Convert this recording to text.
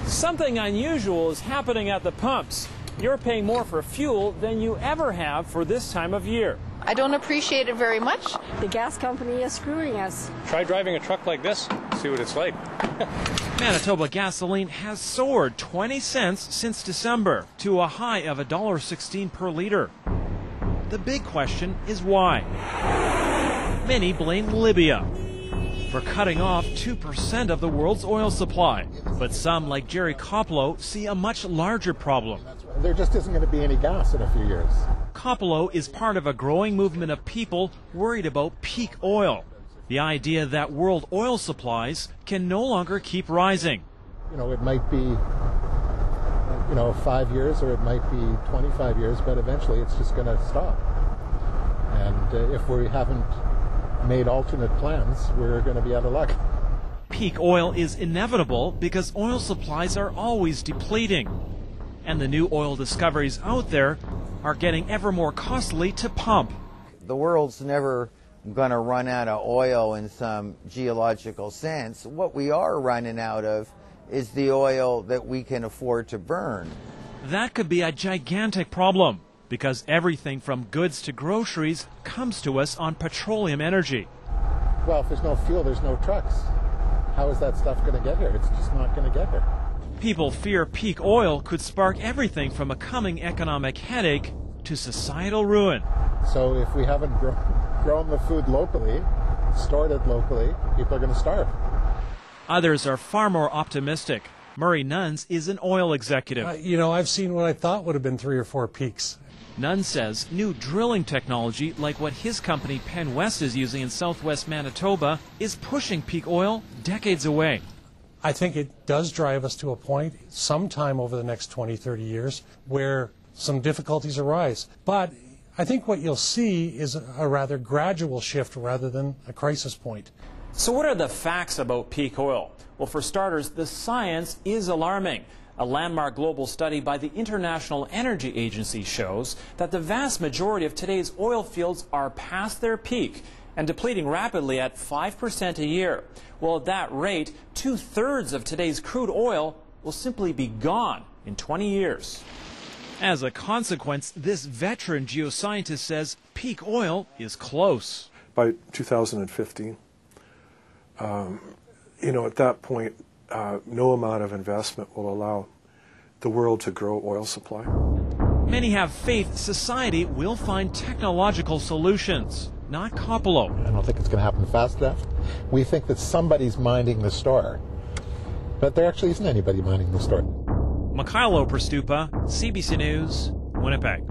Something unusual is happening at the pumps. You're paying more for fuel than you ever have for this time of year. I don't appreciate it very much. The gas company is screwing us. Try driving a truck like this, see what it's like. Manitoba gasoline has soared 20 cents since December to a high of $1.16 per liter. The big question is why. Many blame Libya for cutting off 2% of the world's oil supply. But some, like Jerry Koplow, see a much larger problem. There just isn't going to be any gas in a few years. Koplow is part of a growing movement of people worried about peak oil. The idea that world oil supplies can no longer keep rising. You know, it might be, 5 years or it might be 25 years, but eventually it's just going to stop. And if we haven't made alternate plans, we're going to be out of luck. Peak oil is inevitable because oil supplies are always depleting. And the new oil discoveries out there are getting ever more costly to pump. The world's never going to run out of oil in some geological sense. What we are running out of is the oil that we can afford to burn. That could be a gigantic problem because everything from goods to groceries comes to us on petroleum energy. Well, if there's no fuel, there's no trucks. How is that stuff going to get here? It's just not going to get here. People fear peak oil could spark everything from a coming economic headache to societal ruin. So if we haven't grown the food locally, stored it locally, people are going to starve. Others are far more optimistic. Murray Nuns is an oil executive. I've seen what I thought would have been 3 or 4 peaks. Nunn says new drilling technology like what his company Penn West is using in southwest Manitoba is pushing peak oil decades away. I think it does drive us to a point sometime over the next 20, 30 years where some difficulties arise. But I think what you'll see is a rather gradual shift rather than a crisis point. So what are the facts about peak oil? Well, for starters, the science is alarming. A landmark global study by the International Energy Agency shows that the vast majority of today's oil fields are past their peak and depleting rapidly at 5% a year. Well, at that rate, 2/3 of today's crude oil will simply be gone in 20 years. As a consequence, this veteran geoscientist says peak oil is close. By 2015, at that point, no amount of investment will allow the world to grow oil supply. Many have faith society will find technological solutions, not Koplow. I don't think it's going to happen fast enough. We think that somebody's minding the store, but there actually isn't anybody minding the store. Mikhailo Prastupa, CBC News, Winnipeg.